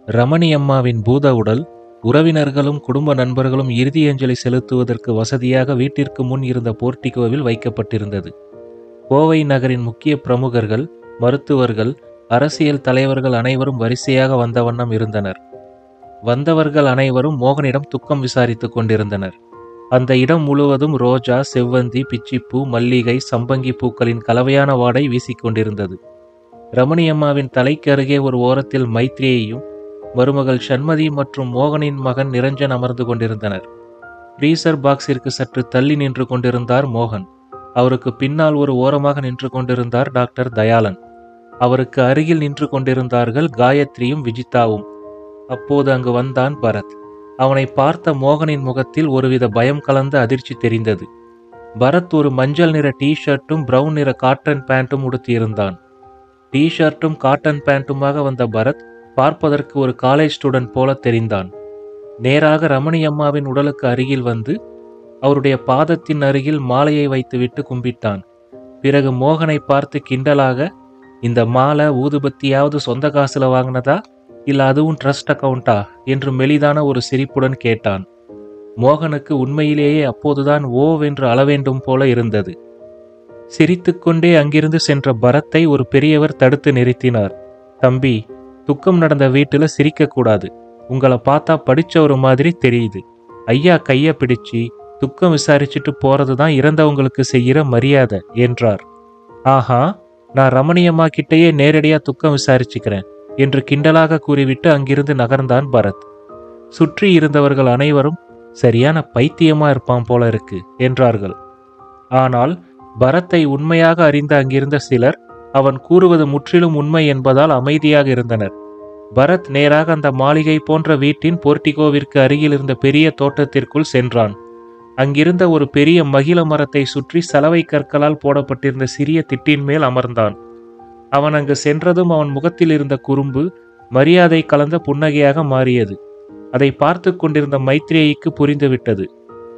ரமணி அம்மாவின் பூத உடல் உறவினர்களும் குடும்ப நண்பர்களும் இறுதி அஞ்சலி செலுத்துவதற்கு வசதியாக வீட்டிற்கு முன் இருந்த போர்டிகோவில் வைக்கப்பட்டிருந்தது. கோவை நகரின் முக்கிய பிரமுகர்கள், மருத்துவர்கள், அரசியல் தலைவர்கள் அனைவரும் வரிசையாக வந்த வண்ணம் இருந்தனர். வந்தவர்கள் அனைவரும் மோகனிடம் துக்கம் விசாரித்துக் கொண்டிருந்தனர். அந்த இடம் முழுவதும் ரோஜா, செவ்வந்தி, பிச்சிப்பூ, மல்லிகை, சம்பங்கி பூக்களின் கலவையான வாடை வீசிக்கொண்டிருந்தது. ரமணியம்மாவின் தலைக்கு அருகே ஒரு ஓரத்தில் மைத்ரேயையும் மருமகள் சண்மதி மற்றும் மோகனின் மகன் நிரஞ்சன் அமர்ந்து கொண்டிருந்தனர். ஃப்ரீசர் பாக்ஸிற்கு சற்று தள்ளி நின்று கொண்டிருந்தார் மோகன். அவருக்கு பின்னால் ஒரு ஓரமாக நின்று கொண்டிருந்தார் டாக்டர் தயாளன். அவருக்கு அருகில் நின்று கொண்டிருந்தார்கள் காயத்ரியும் விஜிதாவும். அப்போது அங்கு வந்தான் பரத். அவனை பார்த்த மோகனின் முகத்தில் ஒருவித பயம் கலந்த அதிர்ச்சி தெரிந்தது. பரத் ஒரு மஞ்சள் நிற டி-ஷர்ட்டும் பிரவுன் நிற காட்டன் பேண்ட்டும் உடுத்தியிருந்தான். டி-ஷர்ட்டும் காட்டன் பேண்ட்டுமாக வந்த பரத் பார்ப்பதற்கு ஒரு காலேஜ் ஸ்டூடெண்ட் போல தெரிந்தான். நேராக ரமணி அம்மாவின் உடலுக்கு அருகில் வந்து அவருடைய பாதத்தின் அருகில் மாலையை வைத்துவிட்டு கும்பிட்டான். பிறகு மோகனை பார்த்து கிண்டலாக, இந்த மாலை ஊதுபத்தியாவது சொந்த காசுல வாங்கினதா இல்ல அதுவும் ட்ரஸ்ட் அக்கவுண்டா என்று மெலிதான ஒரு சிரிப்புடன் கேட்டான். மோகனுக்கு உண்மையிலேயே அப்போதுதான் ஓவென்று அளவேண்டும் போல இருந்தது. சிரித்துக்கொண்டே அங்கிருந்து சென்ற பரத்தை ஒரு பெரியவர் தடுத்து நிறுத்தினார். தம்பி, துக்கம் நடந்த வீட்டுல சிரிக்கக்கூடாது. உங்களை பார்த்தா படிச்ச ஒரு மாதிரி தெரியுது. ஐயா கைய பிடிச்சி துக்கம் விசாரிச்சுட்டு போறதுதான் இறந்தவங்களுக்கு செய்கிற மரியாதை என்றார். ஆஹா, நான் ரமணியம்மா கிட்டேயே நேரடியா துக்கம் விசாரிச்சுக்கிறேன் என்று கிண்டலாக கூறிவிட்டு அங்கிருந்து நகர்ந்தான் பரத். சுற்றி இருந்தவர்கள் அனைவரும் சரியான பைத்தியமா இருப்பான் போல இருக்கு என்றார்கள். ஆனால் பரத்தை உண்மையாக அறிந்த அங்கிருந்த சிலர் அவன் கூறுவது முற்றிலும் உண்மை என்பதால் அமைதியாக இருந்தனர். பரத் நேராக அந்த மாளிகை போன்ற வீட்டின் போர்டிகோவிற்கு அருகில் இருந்த பெரிய தோட்டத்திற்குள் சென்றான். அங்கிருந்த ஒரு பெரிய மகிழ மரத்தை சுற்றி சலவை கற்களால் போடப்பட்டிருந்த சிறிய திட்டின் மேல் அமர்ந்தான். அவன் அங்கு சென்றதும் அவன் முகத்தில் இருந்த குறும்பு மரியாதை கலந்த புன்னகையாக மாறியது. அதை பார்த்து கொண்டிருந்த மைத்ரேயிக்கு புரிந்துவிட்டது.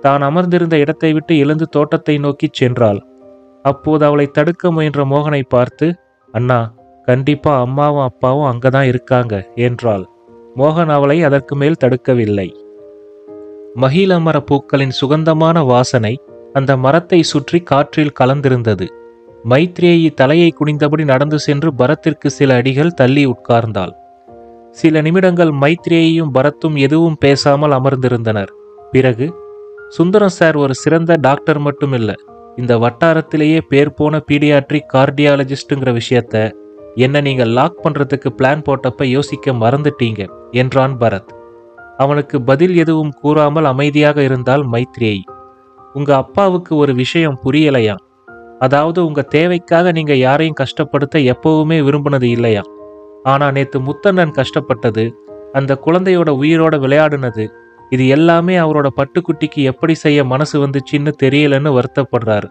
தான் அமர்ந்திருந்த இடத்தை விட்டு எழுந்து தோட்டத்தை நோக்கி சென்றாள். அப்போது அவளை தடுக்க முயன்ற மோகனை பார்த்து, அண்ணா, கண்டிப்பா அம்மாவும் அப்பாவும் அங்கதான் இருக்காங்க என்றாள். மோகன் அவளை அதற்கு மேல் தடுக்கவில்லை. மகிழ மர பூக்களின் சுகந்தமான வாசனை அந்த மரத்தை சுற்றி காற்றில் கலந்திருந்தது. மைத்ரேயி தலையை குனிந்தபடி நடந்து சென்று பரத்திற்கு சில அடிகள் தள்ளி உட்கார்ந்தாள். சில நிமிடங்கள் மைத்ரேயியும் பரத்தும் எதுவும் பேசாமல் அமர்ந்திருந்தனர். பிறகு, சுந்தரம் சார் ஒரு சிறந்த டாக்டர் மட்டும் இல்ல, இந்த வட்டாரத்திலேயே பேர் போன பீடியாட்ரிக் கார்டியாலஜிஸ்ட்ங்கிற விஷயத்த என்ன நீங்க லாக் பண்றதுக்கு பிளான் போட்டப்ப யோசிக்க மறந்துட்டீங்க என்றான் பரத். அவனுக்கு பதில் எதுவும் கூறாமல் அமைதியாக இருந்தால் மைத்ரேயி. உங்க அப்பாவுக்கு ஒரு விஷயம் புரியலையா? அதாவது உங்க தேவைக்காக நீங்க யாரையும் கஷ்டப்படுத்த எப்பவுமே விரும்பினது இல்லையா? ஆனா நேத்து முத்தண்ணன் கஷ்டப்பட்டது, அந்த குழந்தையோட உயிரோட விளையாடுனது, இது எல்லாமே அவரோட பட்டுக்குட்டிக்கு எப்படி செய்ய மனசு வந்துச்சின்னு தெரியலன்னு வருத்தப்படுறாரு.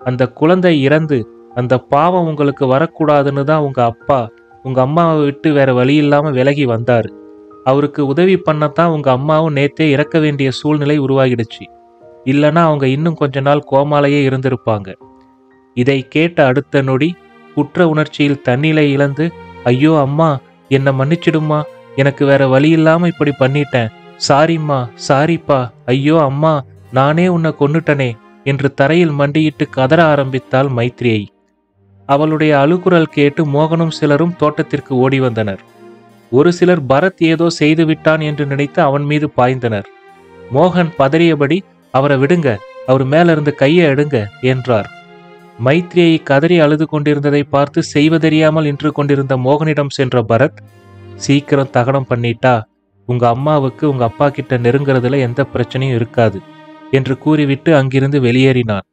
அந்த குழந்தை இறந்து அந்த பாவம் உங்களுக்கு வரக்கூடாதுன்னு தான் உங்க அப்பா உங்க அம்மாவை விட்டு வேற வழி இல்லாம விலகி வந்தாரு. அவருக்கு உதவி பண்ணத்தான் உங்க அம்மாவும் நேத்தே இறக்க வேண்டிய சூழ்நிலை உருவாகிடுச்சு. இல்லைன்னா அவங்க இன்னும் கொஞ்ச நாள் கோமாலேயே இருந்திருப்பாங்க. இதை கேட்ட அடுத்த நொடி குற்ற உணர்ச்சியில் தன்னிலை இழந்து, ஐயோ அம்மா, என்னை மன்னிச்சிடுமா, எனக்கு வேற வழி இல்லாம இப்படி பண்ணிட்டேன், சாரிம்மா, சாரிப்பா, ஐயோ அம்மா, நானே உன்னை கொன்னுட்டனே என்று தரையில் மண்டியிட்டு கதற ஆரம்பித்தாள் மைத்ரேயி. அவளுடைய அழுகுரல் கேட்டு மோகனும் சிலரும் தோட்டத்திற்கு ஓடி வந்தனர். ஒரு சிலர் பரத் ஏதோ செய்து விட்டான் என்று நினைத்து அவன் மீது பாய்ந்தனர். மோகன் பதறியபடி, அவரை விடுங்க, அவர் மேலிருந்து கையை எடுங்க என்றார். மைத்ரேயி கதறி அழுது கொண்டிருந்ததை பார்த்து செய்வதறியாமல் நின்று கொண்டிருந்த மோகனிடம் சென்ற பரத், சீக்கிரம் தகனம் பண்ணிட்டா உங்க அம்மாவுக்கு உங்க அப்பா கிட்ட நெருங்கிறதுல எந்த பிரச்சனையும் இருக்காது என்று கூறிவிட்டு அங்கிருந்து வெளியேறினான்.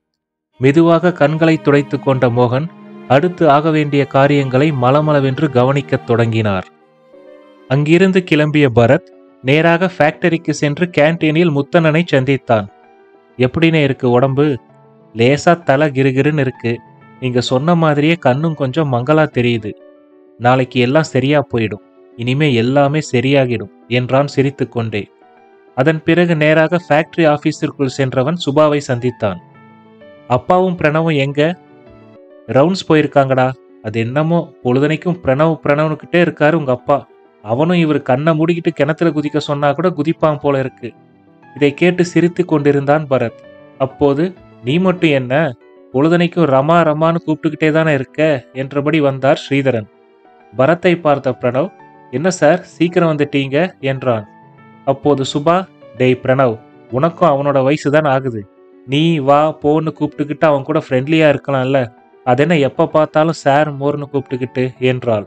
மெதுவாக கண்களை துடைத்து கொண்ட மோகன் அடுத்து ஆக வேண்டிய காரியங்களை மலமளவென்று கவனிக்கத் தொடங்கினார். அங்கிருந்து கிளம்பிய பரத் நேராக ஃபேக்டரிக்கு சென்று கேன்டீனில் முத்தண்ணனை சந்தித்தான். எப்படின்னு இருக்கு உடம்பு? லேசா தலை கிருகிருன்னு இருக்கு. நீங்க சொன்ன மாதிரியே கண்ணும் கொஞ்சம் மங்களா தெரியுது. நாளைக்கு எல்லாம் சரியா போயிடும். இனிமே எல்லாமே சரியாகிடும் என்றான் சிரித்துக்கொண்டே. அதன் பிறகு நேராக ஃபேக்டரி ஆபீஸிற்குள் சென்றவன் சுபாவை சந்தித்தான். அப்பாவும் பிரணவும் எங்க? ரவுண்ட்ஸ் போயிருக்காங்கடா. அது என்னமோ பொழுதனைக்கும் பிரணவ்னுக்கிட்டே இருக்காரு உங்க அப்பா. அவனும் இவர் கண்ணை மூடிக்கிட்டு கிணத்துல குதிக்க சொன்னா கூட குதிப்பான் போல இருக்கு. இதை கேட்டு சிரித்து கொண்டிருந்தான் பரத். அப்போது, நீ மட்டும் என்ன, பொழுதனைக்கும் ரமா ரமான்னு கூப்பிட்டுக்கிட்டே தானே இருக்க என்றபடி வந்தார் ஸ்ரீதரன். பரத்தை பார்த்த பிரணவ், என்ன சார் சீக்கிரம் வந்துட்டீங்க என்றான். அப்போது சுபா, டேய் பிரணவ், உனக்கும் அவனோட வயசு தான் ஆகுது. நீ வா போன்னு கூப்பிட்டுக்கிட்டு அவன் கூட ஃப்ரெண்ட்லியா இருக்கலாம்ல, அதென்ன எப்ப பார்த்தாலும் சார் மோர்னு கூப்பிட்டுக்கிட்டு என்றாள்.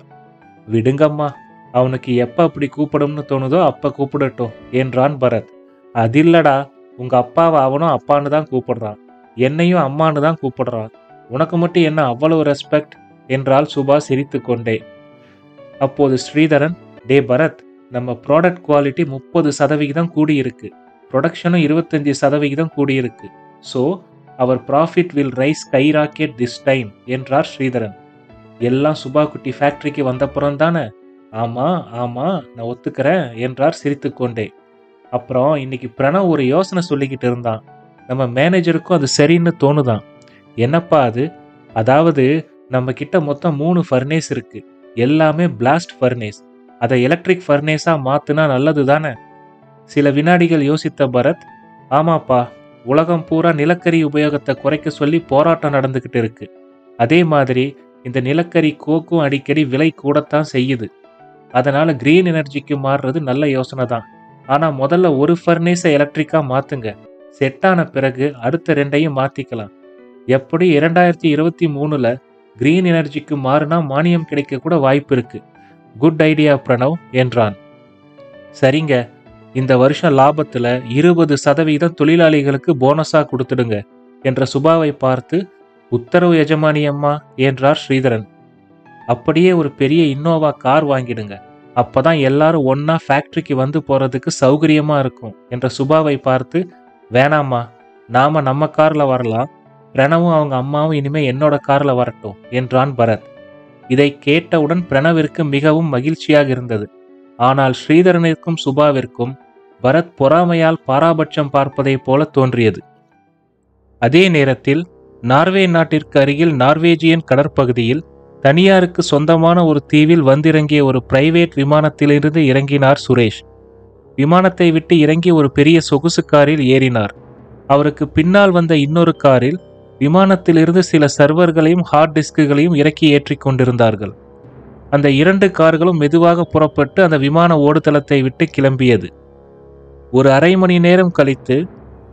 விடுங்கம்மா, அவனுக்கு எப்ப அப்படி கூப்பிடும்னு தோணுதோ அப்ப கூப்பிடட்டும் என்றான் பரத். அதில்லடா, உங்க அப்பாவை அவனும் அப்பான்னு தான் கூப்பிடுறான், என்னையும் அம்மானு தான் கூப்பிடுறான், உனக்கு மட்டும் என்ன அவ்வளவு ரெஸ்பெக்ட் என்றாள் சுபா சிரித்து கொண்டே. அப்போது ஸ்ரீதரன், டே பரத், நம்ம ப்ராடக்ட் குவாலிட்டி 30% கூடியிருக்கு, ப்ரொடக்ஷனும் 25% கூடியிருக்கு. So our profit will rise skyrocket this time என்றார் ஸ்ரீதரன். எல்லாம் சுபா குட்டி ஃபேக்டரிக்கு வந்தப்புறம் தானே? ஆமா ஆமா, நான் ஒத்துக்கிறேன் என்றார் சிரித்துக்கொண்டே. அப்புறம் இன்னைக்கு பிரணவ் ஒரு யோசனை சொல்லிக்கிட்டு இருந்தான். நம்ம மேனேஜருக்கும் அது சரின்னு தோணுதான். என்னப்பா அது? அதாவது நம்ம கிட்ட மொத்தம் 3 ஃபர்னேஸ் இருக்கு, எல்லாமே பிளாஸ்ட் ஃபர்னேஸ். அதை எலக்ட்ரிக் ஃபர்னேஸா மாத்துனா நல்லது தானே? சில வினாடிகள் யோசித்த பரத், ஆமாப்பா, உலகம் பூரா நிலக்கரி உபயோகத்தை குறைக்க சொல்லி போராட்டம் நடந்துகிட்டு இருக்கு. அதே மாதிரி இந்த நிலக்கரி கோக்கும் அடிக்கடி விலை கூடத்தான் செய்யுது. அதனால கிரீன் எனர்ஜிக்கு மாறுறது நல்ல யோசனை தான். ஆனா முதல்ல ஒரு ஃபர்னேஸை எலக்ட்ரிக்கா மாத்துங்க, செட்டான பிறகு அடுத்த 2ஐயும் மாத்திக்கலாம். எப்படி 2023ல கிரீன் எனர்ஜிக்கு மாறினா மானியம் கிடைக்க கூட வாய்ப்பு இருக்கு. குட் ஐடியா பிரணவ் என்றான். சரிங்க, இந்த வருஷம் லாபத்துல 20% தொழிலாளிகளுக்கு போனஸா கொடுத்துடுங்க என்ற சுபாவை பார்த்து, உத்தரவு எஜமானி அம்மா என்றார் ஸ்ரீதரன். அப்படியே ஒரு பெரிய இன்னோவா கார் வாங்கிடுங்க, அப்பதான் எல்லாரும் ஒன்னா ஃபேக்டரிக்கு வந்து போறதுக்கு சௌகரியமா இருக்கும் என்ற சுபாவை பார்த்து, வேணாமா, நாம நம்ம கார்ல வரலாம், பிரணவும் அவங்க அம்மாவும் இனிமே என்னோட கார்ல வரட்டும் என்றான் பரத். இதை கேட்டவுடன் பிரணவிற்கு மிகவும் மகிழ்ச்சியாக இருந்தது. ஆனால் ஸ்ரீதரனிற்கும் சுபாவிற்கும் பரத் பொறாமையால் பாராபட்சம் பார்ப்பதை போல தோன்றியது. அதே நேரத்தில் நார்வே நாட்டிற்கு அருகில் நார்வேஜியன் கடற்பகுதியில் தனியாருக்கு சொந்தமான ஒரு தீவில் வந்திறங்கிய ஒரு பிரைவேட் விமானத்திலிருந்து இறங்கினார் சுரேஷ். விமானத்தை விட்டு இறங்கி ஒரு பெரிய சொகுசு காரில் ஏறினார். அவருக்கு பின்னால் வந்த இன்னொரு காரில் விமானத்திலிருந்து சில சர்வர்களையும் ஹார்ட் டிஸ்குகளையும் இறக்கி ஏற்றி கொண்டிருந்தார்கள். அந்த 2 கார்களும் மெதுவாக புறப்பட்டு அந்த விமான ஓடுதளத்தை விட்டு கிளம்பியது. ஒரு அரை மணி நேரம் கழித்து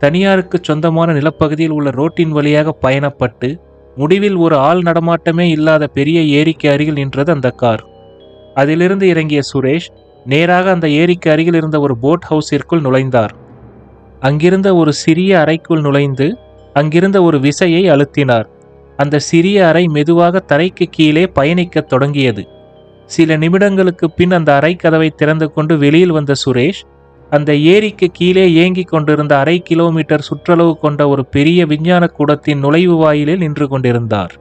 தனியாருக்கு சொந்தமான நிலப்பகுதியில் உள்ள ரோட்டின் வழியாக பயணப்பட்டு முடிவில் ஒரு ஆள் நடமாட்டமே இல்லாத பெரிய ஏரிக்கு அருகில் நின்றது அந்த கார். அதிலிருந்து இறங்கிய சுரேஷ் நேராக அந்த ஏரிக்கு அருகில் இருந்த ஒரு போட் ஹவுஸிற்குள் நுழைந்தார். அங்கிருந்த ஒரு சிறிய அறைக்குள் நுழைந்து அங்கிருந்த ஒரு விசையை அழுத்தினார். அந்த சிறிய அறை மெதுவாக தரைக்கு கீழே பயணிக்கத் தொடங்கியது. சில நிமிடங்களுக்கு பின் அந்த அறை கதவை திறந்து கொண்டு வெளியில் வந்த சுரேஷ் அந்த ஏரிக்கு கீழே ஏங்கிக் கொண்டிருந்த 1/2 கிலோமீட்டர் சுற்றளவு கொண்ட ஒரு பெரிய விஞ்ஞான கூடத்தின் நுழைவு வாயிலில் நின்று கொண்டிருந்தார்.